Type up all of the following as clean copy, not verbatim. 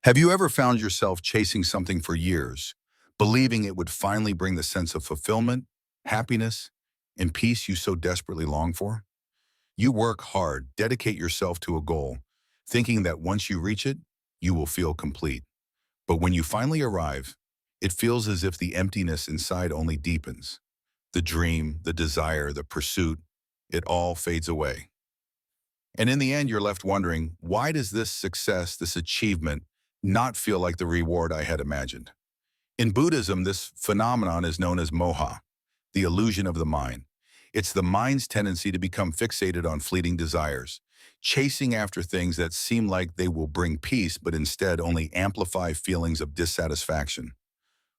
Have you ever found yourself chasing something for years, believing it would finally bring the sense of fulfillment, happiness, and peace you so desperately long for? You work hard, dedicate yourself to a goal, thinking that once you reach it, you will feel complete. But when you finally arrive, it feels as if the emptiness inside only deepens. The dream, the desire, the pursuit, it all fades away. And in the end, you're left wondering, why does this success, this achievement, not feel like the reward I had imagined? In Buddhism, this phenomenon is known as moha, the illusion of the mind. It's the mind's tendency to become fixated on fleeting desires, chasing after things that seem like they will bring peace, but instead only amplify feelings of dissatisfaction.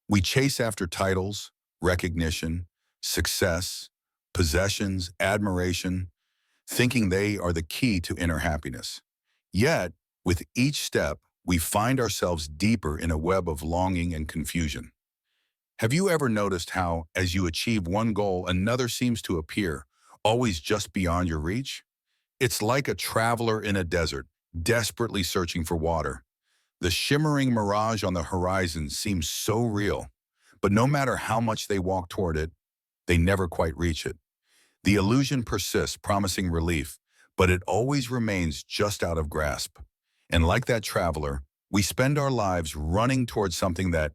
We chase after titles, recognition, success, possessions, admiration, thinking they are the key to inner happiness. Yet, with each step, we find ourselves deeper in a web of longing and confusion. Have you ever noticed how, as you achieve one goal, another seems to appear, always just beyond your reach? It's like a traveler in a desert, desperately searching for water. The shimmering mirage on the horizon seems so real, but no matter how much they walk toward it, they never quite reach it. The illusion persists, promising relief, but it always remains just out of grasp. And like that traveler, we spend our lives running towards something that,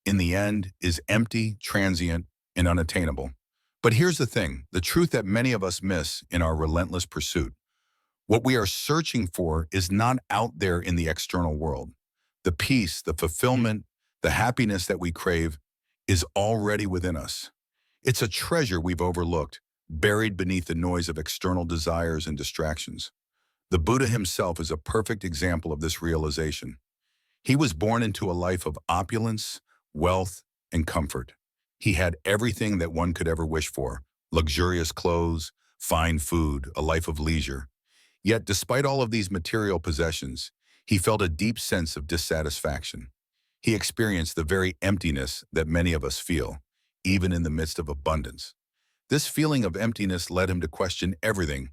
in the end, is empty, transient, and unattainable. But here's the thing, the truth that many of us miss in our relentless pursuit. What we are searching for is not out there in the external world. The peace, the fulfillment, the happiness that we crave is already within us. It's a treasure we've overlooked, buried beneath the noise of external desires and distractions. The Buddha himself is a perfect example of this realization. He was born into a life of opulence, wealth, and comfort. He had everything that one could ever wish for: luxurious clothes, fine food, a life of leisure. Yet, despite all of these material possessions, he felt a deep sense of dissatisfaction. He experienced the very emptiness that many of us feel, even in the midst of abundance. This feeling of emptiness led him to question everything: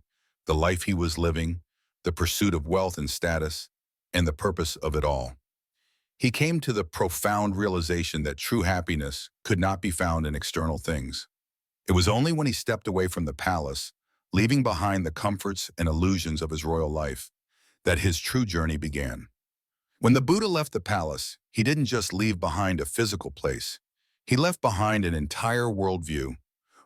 the life he was living, the pursuit of wealth and status, and the purpose of it all. He came to the profound realization that true happiness could not be found in external things. It was only when he stepped away from the palace, leaving behind the comforts and illusions of his royal life, that his true journey began. When the Buddha left the palace, he didn't just leave behind a physical place. He left behind an entire worldview,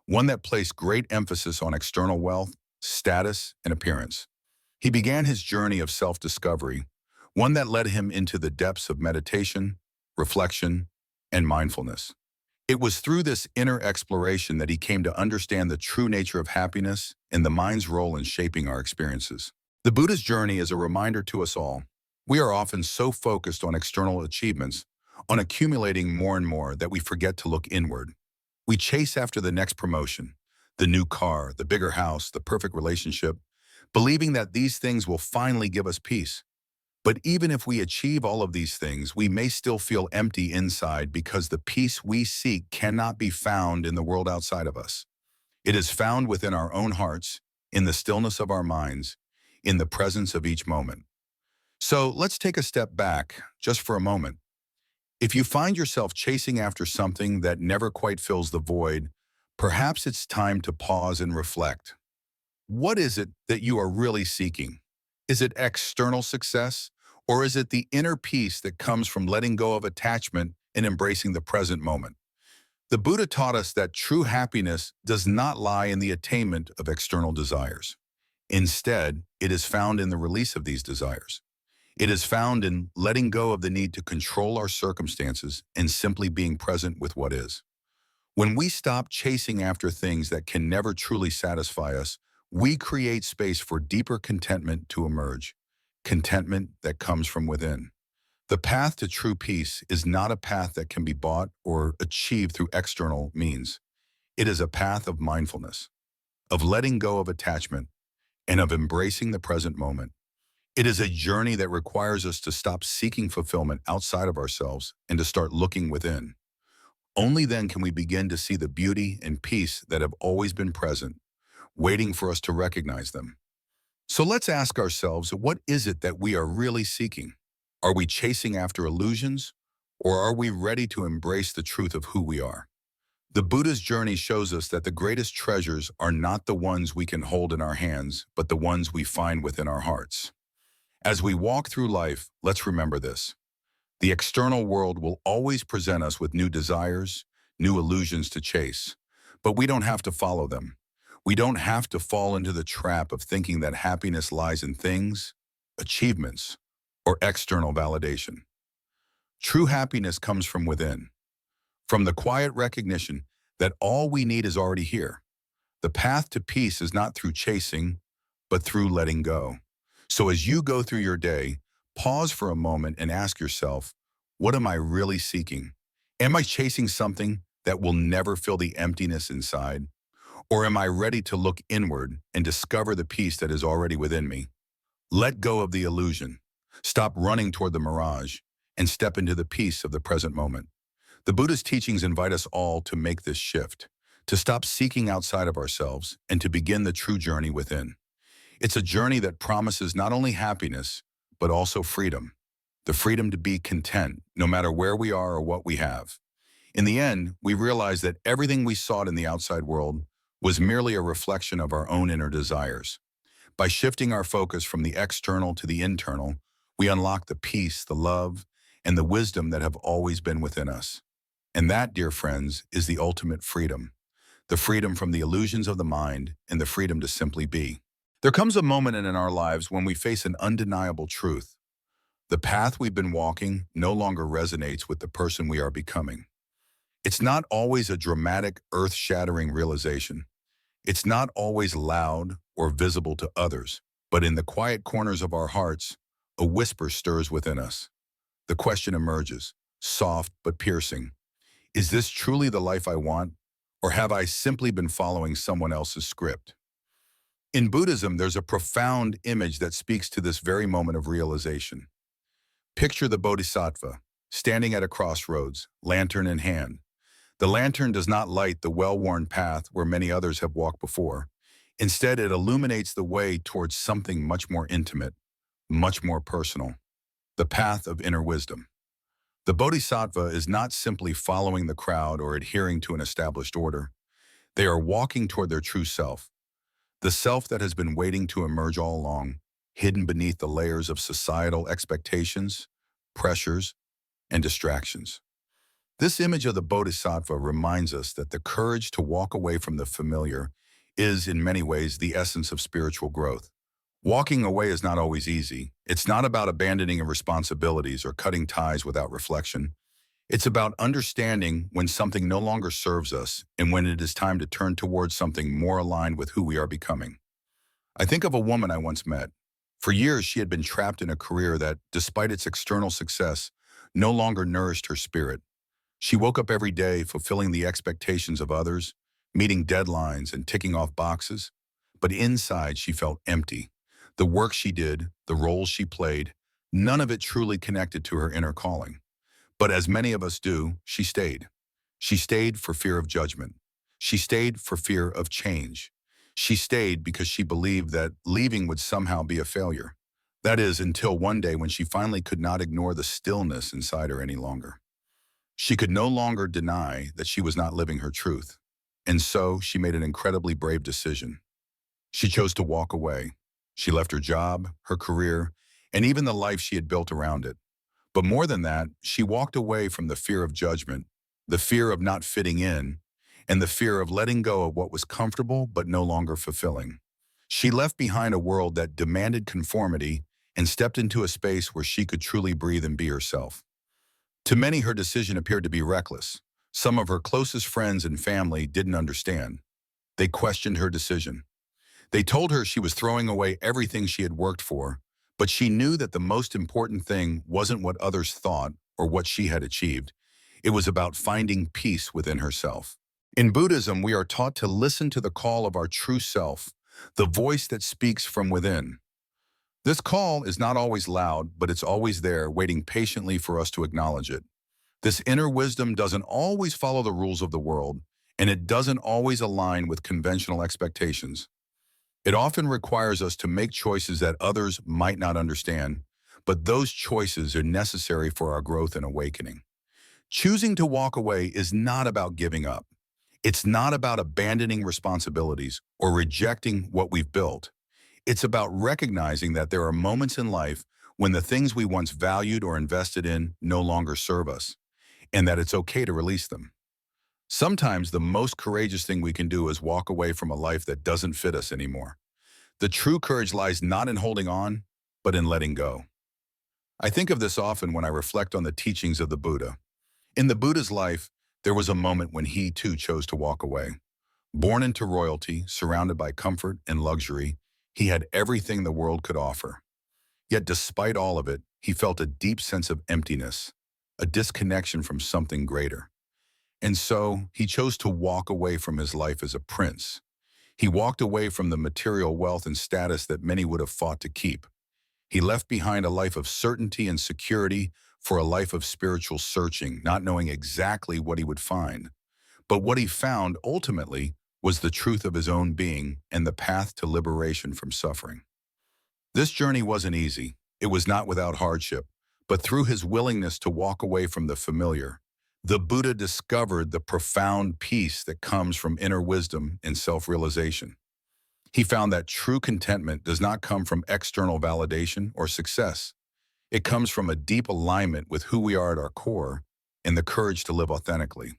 one that placed great emphasis on external wealth, status, and appearance. He began his journey of self-discovery, one that led him into the depths of meditation, reflection, and mindfulness. It was through this inner exploration that he came to understand the true nature of happiness and the mind's role in shaping our experiences. The Buddha's journey is a reminder to us all. We are often so focused on external achievements, on accumulating more and more, that we forget to look inward. We chase after the next promotion, the new car, the bigger house, the perfect relationship, believing that these things will finally give us peace. But even if we achieve all of these things, we may still feel empty inside because the peace we seek cannot be found in the world outside of us. It is found within our own hearts, in the stillness of our minds, in the presence of each moment. So let's take a step back just for a moment. If you find yourself chasing after something that never quite fills the void, perhaps it's time to pause and reflect. What is it that you are really seeking? Is it external success, or is it the inner peace that comes from letting go of attachment and embracing the present moment? The Buddha taught us that true happiness does not lie in the attainment of external desires. Instead, it is found in the release of these desires. It is found in letting go of the need to control our circumstances and simply being present with what is. When we stop chasing after things that can never truly satisfy us, we create space for deeper contentment to emerge, contentment that comes from within. The path to true peace is not a path that can be bought or achieved through external means. It is a path of mindfulness, of letting go of attachment, and of embracing the present moment. It is a journey that requires us to stop seeking fulfillment outside of ourselves and to start looking within. Only then can we begin to see the beauty and peace that have always been present, waiting for us to recognize them. So let's ask ourselves, what is it that we are really seeking? Are we chasing after illusions, or are we ready to embrace the truth of who we are? The Buddha's journey shows us that the greatest treasures are not the ones we can hold in our hands, but the ones we find within our hearts. As we walk through life, let's remember this. The external world will always present us with new desires, new illusions to chase, but we don't have to follow them. We don't have to fall into the trap of thinking that happiness lies in things, achievements, or external validation. True happiness comes from within, from the quiet recognition that all we need is already here. The path to peace is not through chasing, but through letting go. So as you go through your day, pause for a moment and ask yourself, what am I really seeking? Am I chasing something that will never fill the emptiness inside? Or am I ready to look inward and discover the peace that is already within me? Let go of the illusion. Stop running toward the mirage and step into the peace of the present moment. The Buddha's teachings invite us all to make this shift, to stop seeking outside of ourselves and to begin the true journey within. It's a journey that promises not only happiness, but also freedom. The freedom to be content, no matter where we are or what we have. In the end, we realize that everything we sought in the outside world was merely a reflection of our own inner desires. By shifting our focus from the external to the internal, we unlock the peace, the love, and the wisdom that have always been within us. And that, dear friends, is the ultimate freedom. The freedom from the illusions of the mind and the freedom to simply be. There comes a moment in our lives when we face an undeniable truth. The path we've been walking no longer resonates with the person we are becoming. It's not always a dramatic, earth-shattering realization. It's not always loud or visible to others, but in the quiet corners of our hearts, a whisper stirs within us. The question emerges, soft but piercing. Is this truly the life I want, or have I simply been following someone else's script? In Buddhism, there's a profound image that speaks to this very moment of realization. Picture the Bodhisattva, standing at a crossroads, lantern in hand. The lantern does not light the well-worn path where many others have walked before. Instead, it illuminates the way towards something much more intimate, much more personal, the path of inner wisdom. The Bodhisattva is not simply following the crowd or adhering to an established order. They are walking toward their true self, the self that has been waiting to emerge all along, hidden beneath the layers of societal expectations, pressures, and distractions. This image of the Bodhisattva reminds us that the courage to walk away from the familiar is, in many ways, the essence of spiritual growth. Walking away is not always easy. It's not about abandoning responsibilities or cutting ties without reflection. It's about understanding when something no longer serves us and when it is time to turn towards something more aligned with who we are becoming. I think of a woman I once met. For years, she had been trapped in a career that, despite its external success, no longer nourished her spirit. She woke up every day fulfilling the expectations of others, meeting deadlines and ticking off boxes. But inside, she felt empty. The work she did, the roles she played, none of it truly connected to her inner calling. But as many of us do, she stayed. She stayed for fear of judgment. She stayed for fear of change. She stayed because she believed that leaving would somehow be a failure. That is, until one day when she finally could not ignore the stillness inside her any longer. She could no longer deny that she was not living her truth. And so she made an incredibly brave decision. She chose to walk away. She left her job, her career, and even the life she had built around it. But more than that, she walked away from the fear of judgment, the fear of not fitting in, and the fear of letting go of what was comfortable but no longer fulfilling. She left behind a world that demanded conformity and stepped into a space where she could truly breathe and be herself. To many, her decision appeared to be reckless. Some of her closest friends and family didn't understand. They questioned her decision. They told her she was throwing away everything she had worked for, but she knew that the most important thing wasn't what others thought or what she had achieved. It was about finding peace within herself. In Buddhism, we are taught to listen to the call of our true self, the voice that speaks from within. This call is not always loud, but it's always there, waiting patiently for us to acknowledge it. This inner wisdom doesn't always follow the rules of the world, and it doesn't always align with conventional expectations. It often requires us to make choices that others might not understand, but those choices are necessary for our growth and awakening. Choosing to walk away is not about giving up. It's not about abandoning responsibilities or rejecting what we've built. It's about recognizing that there are moments in life when the things we once valued or invested in no longer serve us, and that it's okay to release them. Sometimes the most courageous thing we can do is walk away from a life that doesn't fit us anymore. The true courage lies not in holding on, but in letting go. I think of this often when I reflect on the teachings of the Buddha. In the Buddha's life, there was a moment when he too chose to walk away. Born into royalty, surrounded by comfort and luxury, he had everything the world could offer. Yet despite all of it, he felt a deep sense of emptiness, a disconnection from something greater. And so he chose to walk away from his life as a prince. He walked away from the material wealth and status that many would have fought to keep. He left behind a life of certainty and security for a life of spiritual searching, not knowing exactly what he would find. But what he found ultimately was the truth of his own being and the path to liberation from suffering. This journey wasn't easy. It was not without hardship, but through his willingness to walk away from the familiar, the Buddha discovered the profound peace that comes from inner wisdom and self-realization. He found that true contentment does not come from external validation or success. It comes from a deep alignment with who we are at our core and the courage to live authentically.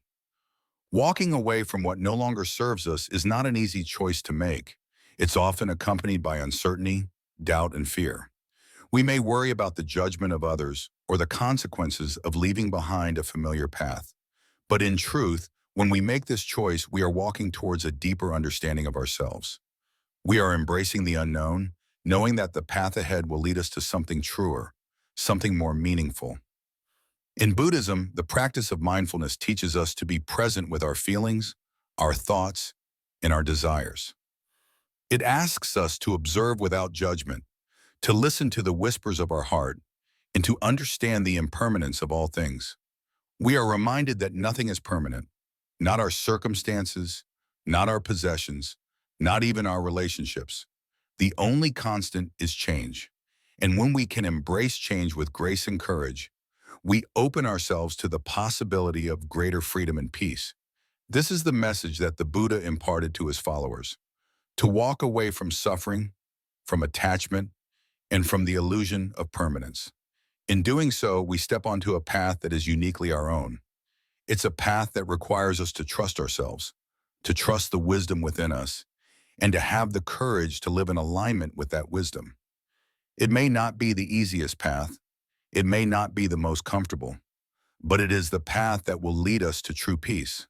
Walking away from what no longer serves us is not an easy choice to make. It's often accompanied by uncertainty, doubt, and fear. We may worry about the judgment of others or the consequences of leaving behind a familiar path. But in truth, when we make this choice, we are walking towards a deeper understanding of ourselves. We are embracing the unknown, knowing that the path ahead will lead us to something truer, something more meaningful. In Buddhism, the practice of mindfulness teaches us to be present with our feelings, our thoughts, and our desires. It asks us to observe without judgment, to listen to the whispers of our heart, and to understand the impermanence of all things. We are reminded that nothing is permanent, not our circumstances, not our possessions, not even our relationships. The only constant is change. And when we can embrace change with grace and courage, we open ourselves to the possibility of greater freedom and peace. This is the message that the Buddha imparted to his followers: to walk away from suffering, from attachment, and from the illusion of permanence. In doing so, we step onto a path that is uniquely our own. It's a path that requires us to trust ourselves, to trust the wisdom within us, and to have the courage to live in alignment with that wisdom. It may not be the easiest path, it may not be the most comfortable, but it is the path that will lead us to true peace.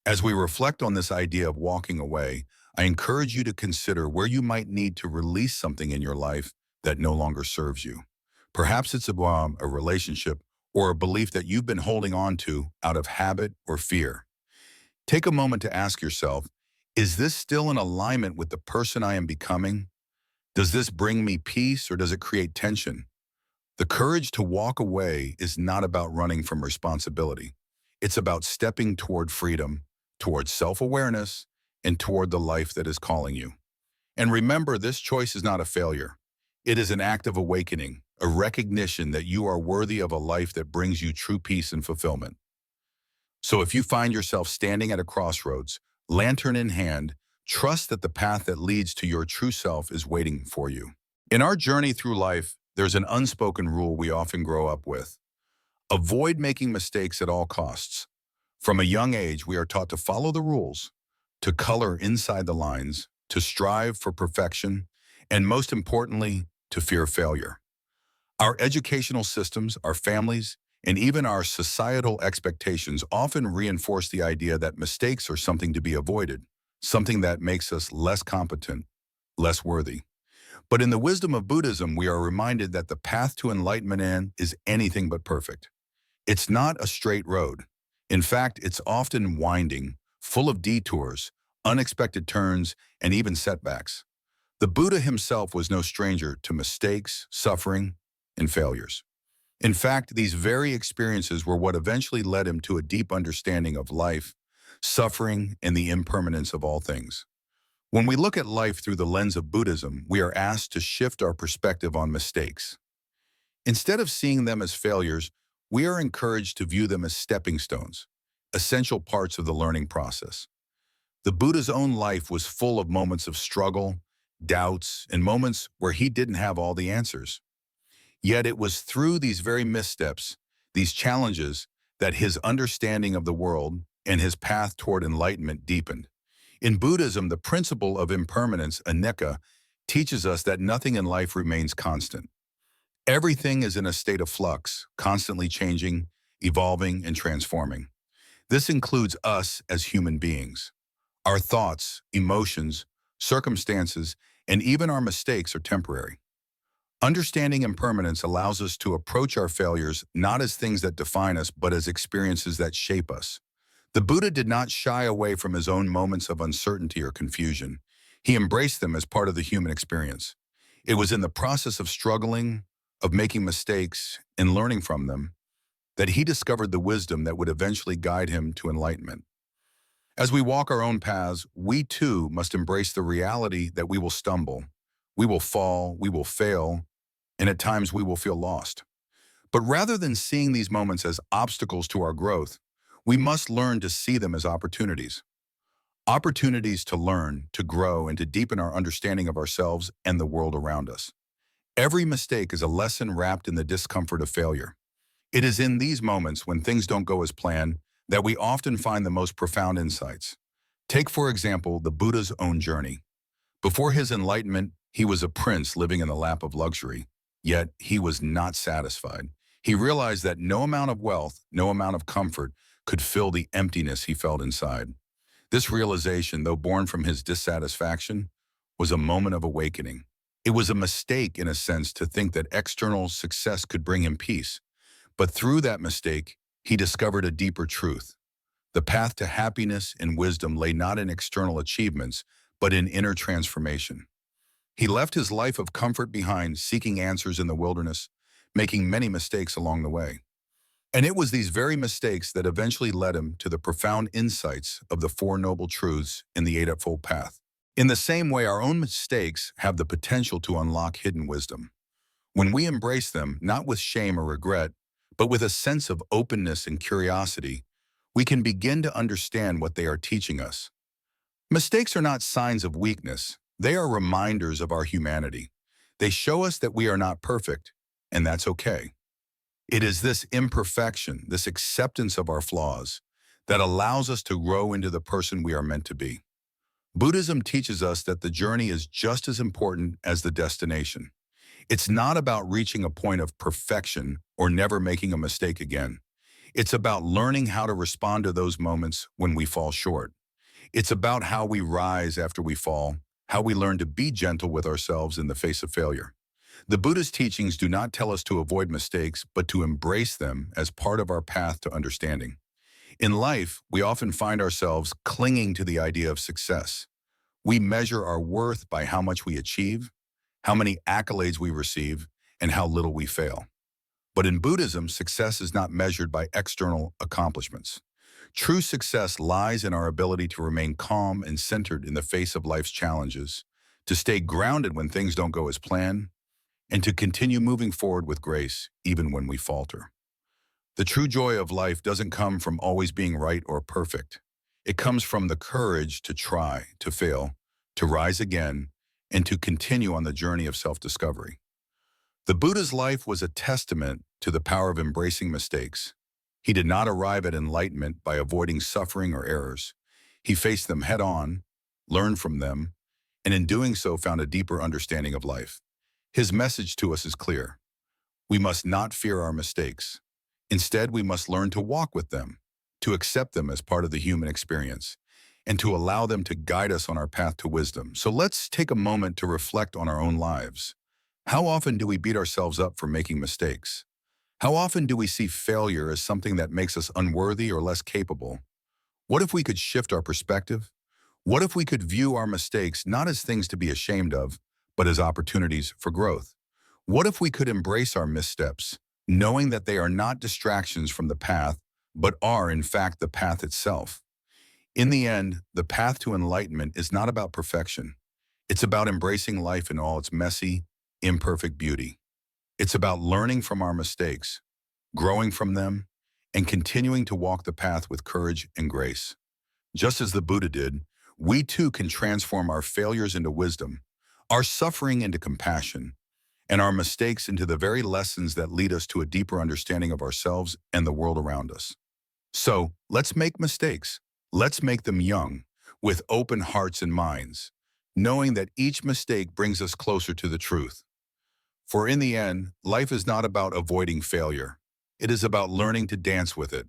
As we reflect on this idea of walking away, I encourage you to consider where you might need to release something in your life that no longer serves you. Perhaps it's a relationship or a belief that you've been holding on to out of habit or fear. Take a moment to ask yourself, is this still in alignment with the person I am becoming? Does this bring me peace or does it create tension? The courage to walk away is not about running from responsibility. It's about stepping toward freedom, toward self-awareness, and toward the life that is calling you. And remember, this choice is not a failure. It is an act of awakening, a recognition that you are worthy of a life that brings you true peace and fulfillment. So if you find yourself standing at a crossroads, lantern in hand, trust that the path that leads to your true self is waiting for you. In our journey through life, there's an unspoken rule we often grow up with. Avoid making mistakes at all costs. From a young age, we are taught to follow the rules, to color inside the lines, to strive for perfection, and most importantly, to fear failure. Our educational systems, our families, and even our societal expectations often reinforce the idea that mistakes are something to be avoided, something that makes us less competent, less worthy. But in the wisdom of Buddhism, we are reminded that the path to enlightenment is anything but perfect. It's not a straight road. In fact, it's often winding, full of detours, unexpected turns, and even setbacks. The Buddha himself was no stranger to mistakes, suffering, and failures. In fact, these very experiences were what eventually led him to a deep understanding of life, suffering, and the impermanence of all things. When we look at life through the lens of Buddhism, we are asked to shift our perspective on mistakes. Instead of seeing them as failures, we are encouraged to view them as stepping stones, essential parts of the learning process. The Buddha's own life was full of moments of struggle, doubts, and moments where he didn't have all the answers. Yet it was through these very missteps, these challenges, that his understanding of the world and his path toward enlightenment deepened. In Buddhism, the principle of impermanence, anicca, teaches us that nothing in life remains constant. Everything is in a state of flux, constantly changing, evolving, and transforming. This includes us as human beings. Our thoughts, emotions, circumstances, and even our mistakes are temporary. Understanding impermanence allows us to approach our failures not as things that define us, but as experiences that shape us. The Buddha did not shy away from his own moments of uncertainty or confusion. He embraced them as part of the human experience. It was in the process of struggling, of making mistakes, and learning from them that he discovered the wisdom that would eventually guide him to enlightenment. As we walk our own paths, we too must embrace the reality that we will stumble, we will fall, we will fail, and at times we will feel lost. But rather than seeing these moments as obstacles to our growth, we must learn to see them as opportunities. Opportunities to learn, to grow, and to deepen our understanding of ourselves and the world around us. Every mistake is a lesson wrapped in the discomfort of failure. It is in these moments when things don't go as planned that we often find the most profound insights. Take, for example, the Buddha's own journey. Before his enlightenment, he was a prince living in the lap of luxury, yet he was not satisfied. He realized that no amount of wealth, no amount of comfort could fill the emptiness he felt inside. This realization, though born from his dissatisfaction, was a moment of awakening. It was a mistake, in a sense, to think that external success could bring him peace. But through that mistake, he discovered a deeper truth. The path to happiness and wisdom lay not in external achievements, but in inner transformation. He left his life of comfort behind, seeking answers in the wilderness, making many mistakes along the way. And it was these very mistakes that eventually led him to the profound insights of the Four Noble Truths in the Eightfold Path. In the same way, our own mistakes have the potential to unlock hidden wisdom. When we embrace them, not with shame or regret, but with a sense of openness and curiosity, we can begin to understand what they are teaching us. Mistakes are not signs of weakness. They are reminders of our humanity. They show us that we are not perfect, and that's okay. It is this imperfection, this acceptance of our flaws, that allows us to grow into the person we are meant to be. Buddhism teaches us that the journey is just as important as the destination. It's not about reaching a point of perfection or never making a mistake again. It's about learning how to respond to those moments when we fall short. It's about how we rise after we fall, how we learn to be gentle with ourselves in the face of failure. The Buddha's teachings do not tell us to avoid mistakes, but to embrace them as part of our path to understanding. In life, we often find ourselves clinging to the idea of success. We measure our worth by how much we achieve, how many accolades we receive, and how little we fail. But in Buddhism, success is not measured by external accomplishments. True success lies in our ability to remain calm and centered in the face of life's challenges, to stay grounded when things don't go as planned, and to continue moving forward with grace even when we falter. The true joy of life doesn't come from always being right or perfect. It comes from the courage to try, to fail, to rise again, and to continue on the journey of self-discovery. The Buddha's life was a testament to the power of embracing mistakes. He did not arrive at enlightenment by avoiding suffering or errors. He faced them head-on, learned from them, and in doing so found a deeper understanding of life. His message to us is clear. We must not fear our mistakes. Instead, we must learn to walk with them, to accept them as part of the human experience, and to allow them to guide us on our path to wisdom. So let's take a moment to reflect on our own lives. How often do we beat ourselves up for making mistakes? How often do we see failure as something that makes us unworthy or less capable? What if we could shift our perspective? What if we could view our mistakes not as things to be ashamed of, but as opportunities for growth? What if we could embrace our missteps, knowing that they are not distractions from the path, but are, in fact, the path itself? In the end, the path to enlightenment is not about perfection. It's about embracing life in all its messy, imperfect beauty. It's about learning from our mistakes, growing from them, and continuing to walk the path with courage and grace. Just as the Buddha did, we too can transform our failures into wisdom, our suffering into compassion, and our mistakes into the very lessons that lead us to a deeper understanding of ourselves and the world around us. So, let's make mistakes. Let's make them young, with open hearts and minds, knowing that each mistake brings us closer to the truth. For in the end, life is not about avoiding failure. It is about learning to dance with it,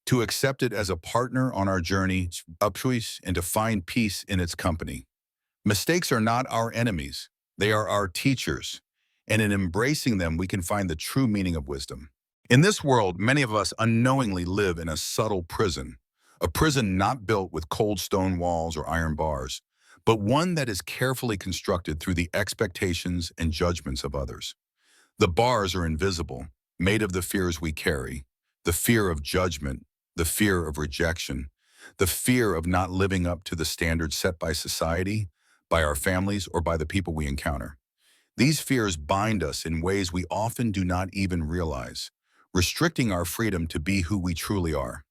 to accept it as a partner on our journey up choice and to find peace in its company. Mistakes are not our enemies. They are our teachers. And in embracing them, we can find the true meaning of wisdom. In this world, many of us unknowingly live in a subtle prison, a prison not built with cold stone walls or iron bars, but one that is carefully constructed through the expectations and judgments of others. The bars are invisible, made of the fears we carry, the fear of judgment, the fear of rejection, the fear of not living up to the standards set by society, by our families, or by the people we encounter. These fears bind us in ways we often do not even realize, restricting our freedom to be who we truly are.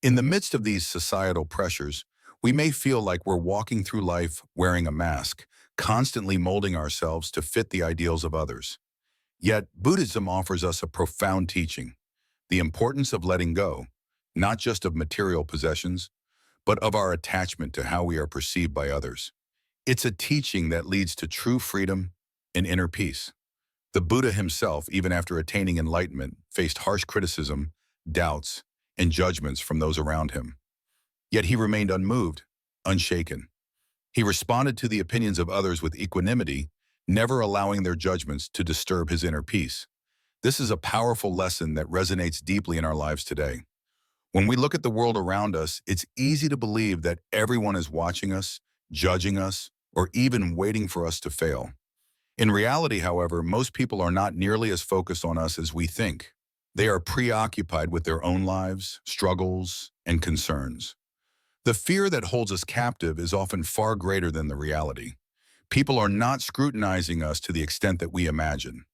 In the midst of these societal pressures, we may feel like we're walking through life wearing a mask, constantly molding ourselves to fit the ideals of others. Yet, Buddhism offers us a profound teaching, the importance of letting go, not just of material possessions, but of our attachment to how we are perceived by others. It's a teaching that leads to true freedom and inner peace. The Buddha himself, even after attaining enlightenment, faced harsh criticism, doubts, and judgments from those around him. Yet he remained unmoved, unshaken. He responded to the opinions of others with equanimity, never allowing their judgments to disturb his inner peace. This is a powerful lesson that resonates deeply in our lives today. When we look at the world around us, it's easy to believe that everyone is watching us, judging us, or even waiting for us to fail. In reality, however, most people are not nearly as focused on us as we think. They are preoccupied with their own lives, struggles, and concerns. The fear that holds us captive is often far greater than the reality. People are not scrutinizing us to the extent that we imagine.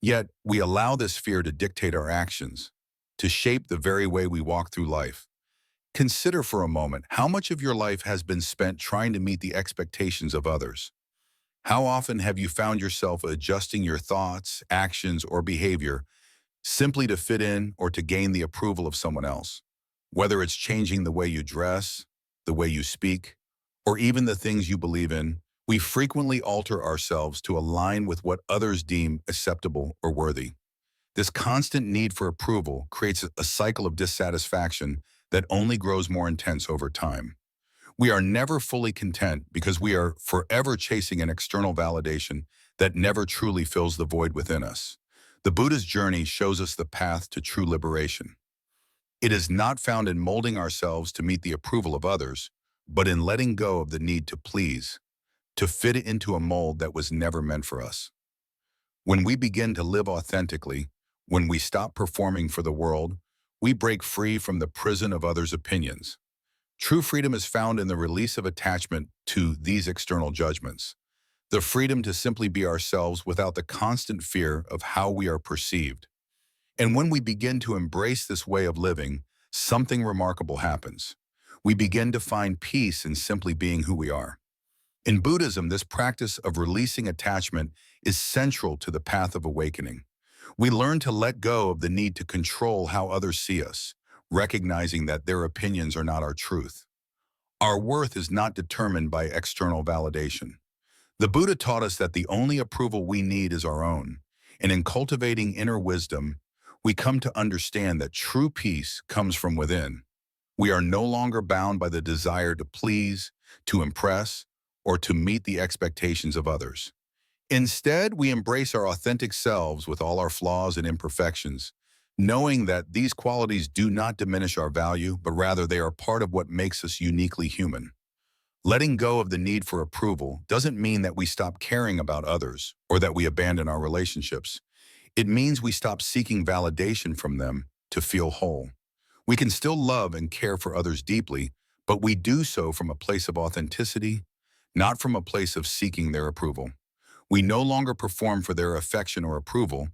Yet, we allow this fear to dictate our actions, to shape the very way we walk through life. Consider for a moment how much of your life has been spent trying to meet the expectations of others. How often have you found yourself adjusting your thoughts, actions, or behavior simply to fit in or to gain the approval of someone else? Whether it's changing the way you dress, the way you speak, or even the things you believe in, we frequently alter ourselves to align with what others deem acceptable or worthy. This constant need for approval creates a cycle of dissatisfaction that only grows more intense over time. We are never fully content because we are forever chasing an external validation that never truly fills the void within us. The Buddha's journey shows us the path to true liberation. It is not found in molding ourselves to meet the approval of others, but in letting go of the need to please, to fit it into a mold that was never meant for us. When we begin to live authentically, when we stop performing for the world, we break free from the prison of others' opinions. True freedom is found in the release of attachment to these external judgments, the freedom to simply be ourselves without the constant fear of how we are perceived. And when we begin to embrace this way of living, something remarkable happens. We begin to find peace in simply being who we are. In Buddhism, this practice of releasing attachment is central to the path of awakening. We learn to let go of the need to control how others see us, recognizing that their opinions are not our truth. Our worth is not determined by external validation. The Buddha taught us that the only approval we need is our own, and in cultivating inner wisdom, we come to understand that true peace comes from within. We are no longer bound by the desire to please, to impress, or to meet the expectations of others. Instead, we embrace our authentic selves with all our flaws and imperfections, knowing that these qualities do not diminish our value, but rather they are part of what makes us uniquely human. Letting go of the need for approval doesn't mean that we stop caring about others or that we abandon our relationships. It means we stop seeking validation from them to feel whole. We can still love and care for others deeply, but we do so from a place of authenticity, not from a place of seeking their approval. We no longer perform for their affection or approval,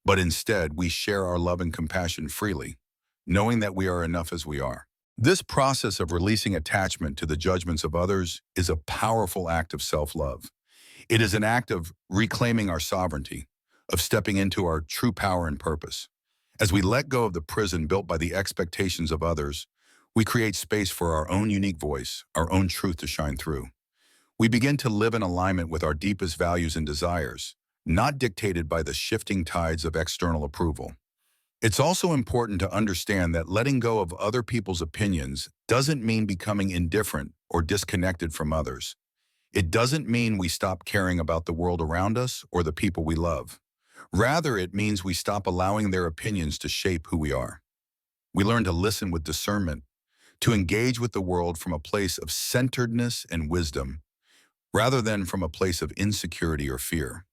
but instead we share our love and compassion freely, knowing that we are enough as we are. This process of releasing attachment to the judgments of others is a powerful act of self-love. It is an act of reclaiming our sovereignty, of stepping into our true power and purpose. As we let go of the prison built by the expectations of others, we create space for our own unique voice, our own truth to shine through. We begin to live in alignment with our deepest values and desires, not dictated by the shifting tides of external approval. It's also important to understand that letting go of other people's opinions doesn't mean becoming indifferent or disconnected from others. It doesn't mean we stop caring about the world around us or the people we love. Rather, it means we stop allowing their opinions to shape who we are. We learn to listen with discernment, to engage with the world from a place of centeredness and wisdom, rather than from a place of insecurity or fear.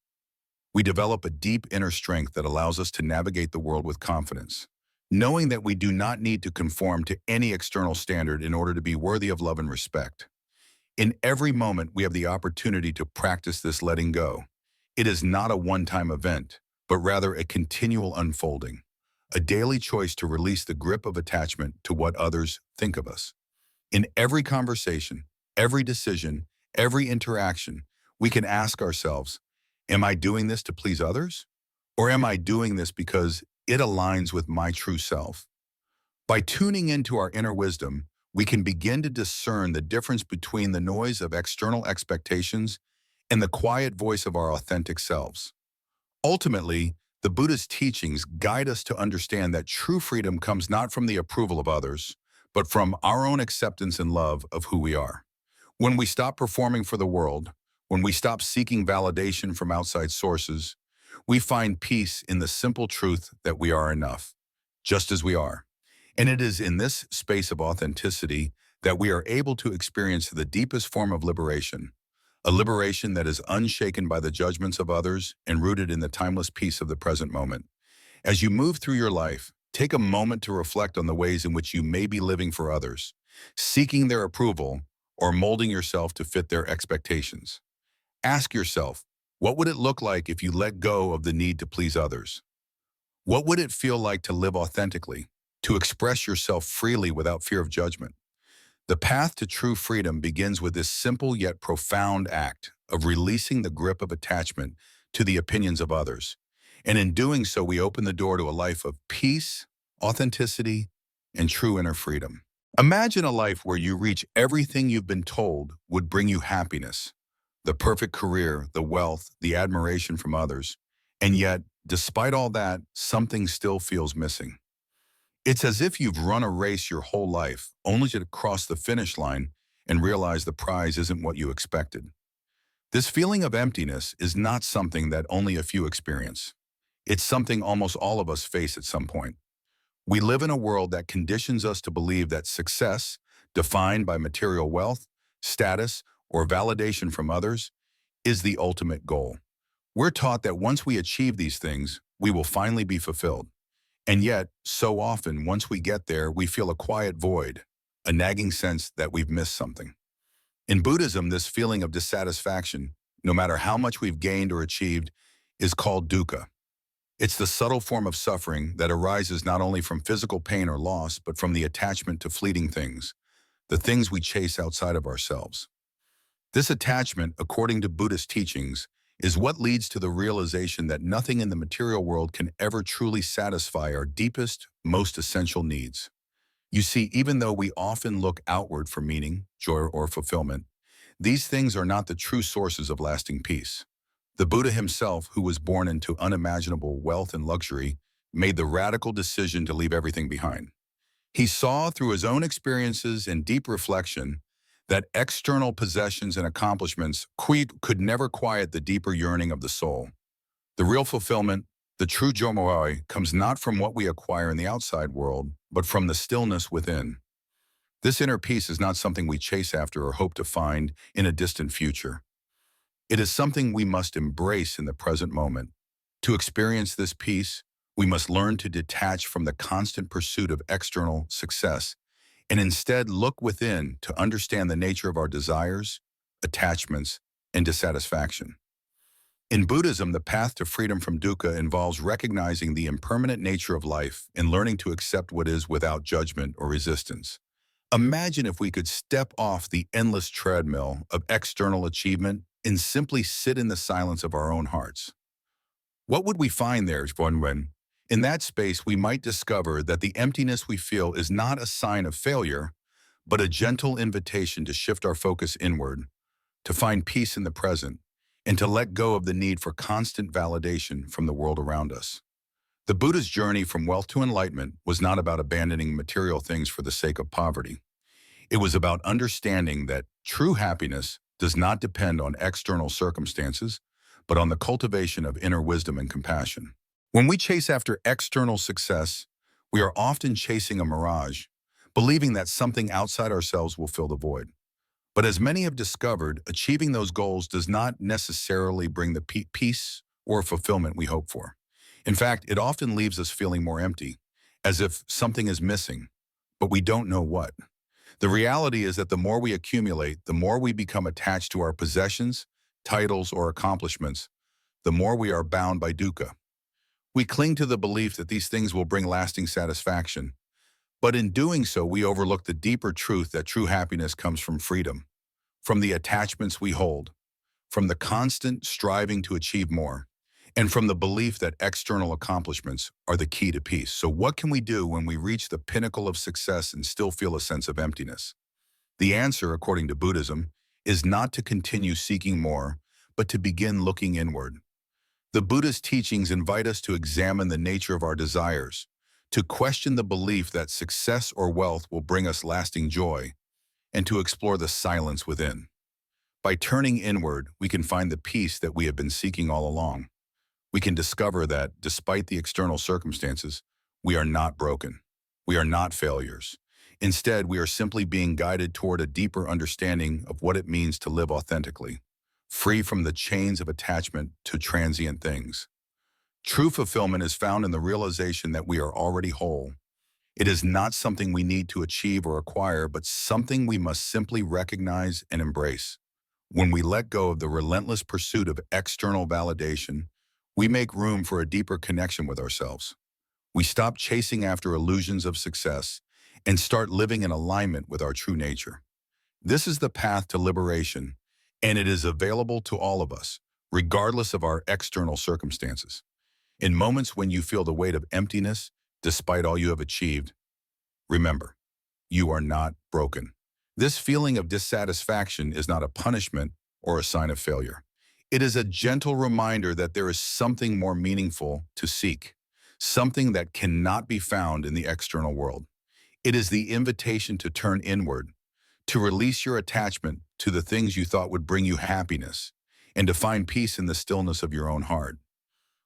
We develop a deep inner strength that allows us to navigate the world with confidence, knowing that we do not need to conform to any external standard in order to be worthy of love and respect. In every moment, we have the opportunity to practice this letting go. It is not a one-time event, but rather a continual unfolding, a daily choice to release the grip of attachment to what others think of us. In every conversation, every decision, every interaction, we can ask ourselves, am I doing this to please others? Or am I doing this because it aligns with my true self? By tuning into our inner wisdom, we can begin to discern the difference between the noise of external expectations and the quiet voice of our authentic selves. Ultimately, the Buddhist teachings guide us to understand that true freedom comes not from the approval of others, but from our own acceptance and love of who we are. When we stop performing for the world, when we stop seeking validation from outside sources, we find peace in the simple truth that we are enough, just as we are. And it is in this space of authenticity that we are able to experience the deepest form of liberation, a liberation that is unshaken by the judgments of others and rooted in the timeless peace of the present moment. As you move through your life, take a moment to reflect on the ways in which you may be living for others, seeking their approval, or molding yourself to fit their expectations. Ask yourself, what would it look like if you let go of the need to please others? What would it feel like to live authentically, to express yourself freely without fear of judgment? The path to true freedom begins with this simple yet profound act of releasing the grip of attachment to the opinions of others. And in doing so, we open the door to a life of peace, authenticity, and true inner freedom. Imagine a life where you reach everything you've been told would bring you happiness, the perfect career, the wealth, the admiration from others. And yet, despite all that, something still feels missing. It's as if you've run a race your whole life, only to cross the finish line and realize the prize isn't what you expected. This feeling of emptiness is not something that only a few experience. It's something almost all of us face at some point. We live in a world that conditions us to believe that success, defined by material wealth, status, or validation from others, is the ultimate goal. We're taught that once we achieve these things, we will finally be fulfilled. And yet, so often, once we get there, we feel a quiet void, a nagging sense that we've missed something. In Buddhism, this feeling of dissatisfaction, no matter how much we've gained or achieved, is called dukkha. It's the subtle form of suffering that arises not only from physical pain or loss, but from the attachment to fleeting things, the things we chase outside of ourselves. This attachment, according to Buddhist teachings, is what leads to the realization that nothing in the material world can ever truly satisfy our deepest, most essential needs. You see, even though we often look outward for meaning, joy, or fulfillment, these things are not the true sources of lasting peace. The Buddha himself, who was born into unimaginable wealth and luxury, made the radical decision to leave everything behind. He saw through his own experiences and deep reflection that external possessions and accomplishments could never quiet the deeper yearning of the soul. The real fulfillment, the true joy, comes not from what we acquire in the outside world, but from the stillness within. This inner peace is not something we chase after or hope to find in a distant future. It is something we must embrace in the present moment. To experience this peace, we must learn to detach from the constant pursuit of external success and instead look within to understand the nature of our desires, attachments, and dissatisfaction. In Buddhism, the path to freedom from dukkha involves recognizing the impermanent nature of life and learning to accept what is without judgment or resistance. Imagine if we could step off the endless treadmill of external achievement and simply sit in the silence of our own hearts. What would we find there, Xuanwen? In that space, we might discover that the emptiness we feel is not a sign of failure, but a gentle invitation to shift our focus inward, to find peace in the present, and to let go of the need for constant validation from the world around us. The Buddha's journey from wealth to enlightenment was not about abandoning material things for the sake of poverty. It was about understanding that true happiness does not depend on external circumstances, but on the cultivation of inner wisdom and compassion. When we chase after external success, we are often chasing a mirage, believing that something outside ourselves will fill the void. But as many have discovered, achieving those goals does not necessarily bring the peace or fulfillment we hope for. In fact, it often leaves us feeling more empty, as if something is missing, but we don't know what. The reality is that the more we accumulate, the more we become attached to our possessions, titles, or accomplishments, the more we are bound by dukkha. We cling to the belief that these things will bring lasting satisfaction, but in doing so, we overlook the deeper truth that true happiness comes from freedom, from the attachments we hold, from the constant striving to achieve more, and from the belief that external accomplishments are the key to peace. So what can we do when we reach the pinnacle of success and still feel a sense of emptiness? The answer, according to Buddhism, is not to continue seeking more, but to begin looking inward. The Buddha's teachings invite us to examine the nature of our desires, to question the belief that success or wealth will bring us lasting joy, and to explore the silence within. By turning inward, we can find the peace that we have been seeking all along. We can discover that, despite the external circumstances, we are not broken. We are not failures. Instead, we are simply being guided toward a deeper understanding of what it means to live authentically, free from the chains of attachment to transient things. True fulfillment is found in the realization that we are already whole. It is not something we need to achieve or acquire, but something we must simply recognize and embrace. When we let go of the relentless pursuit of external validation, we make room for a deeper connection with ourselves. We stop chasing after illusions of success and start living in alignment with our true nature. This is the path to liberation, and it is available to all of us, regardless of our external circumstances. In moments when you feel the weight of emptiness, despite all you have achieved, remember, you are not broken. This feeling of dissatisfaction is not a punishment or a sign of failure. It is a gentle reminder that there is something more meaningful to seek, something that cannot be found in the external world. It is the invitation to turn inward, to release your attachment to the things you thought would bring you happiness, and to find peace in the stillness of your own heart.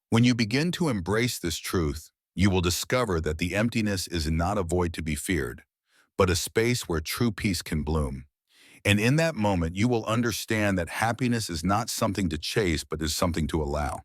When you begin to embrace this truth, you will discover that the emptiness is not a void to be feared, but a space where true peace can bloom. And in that moment, you will understand that happiness is not something to chase, but is something to allow.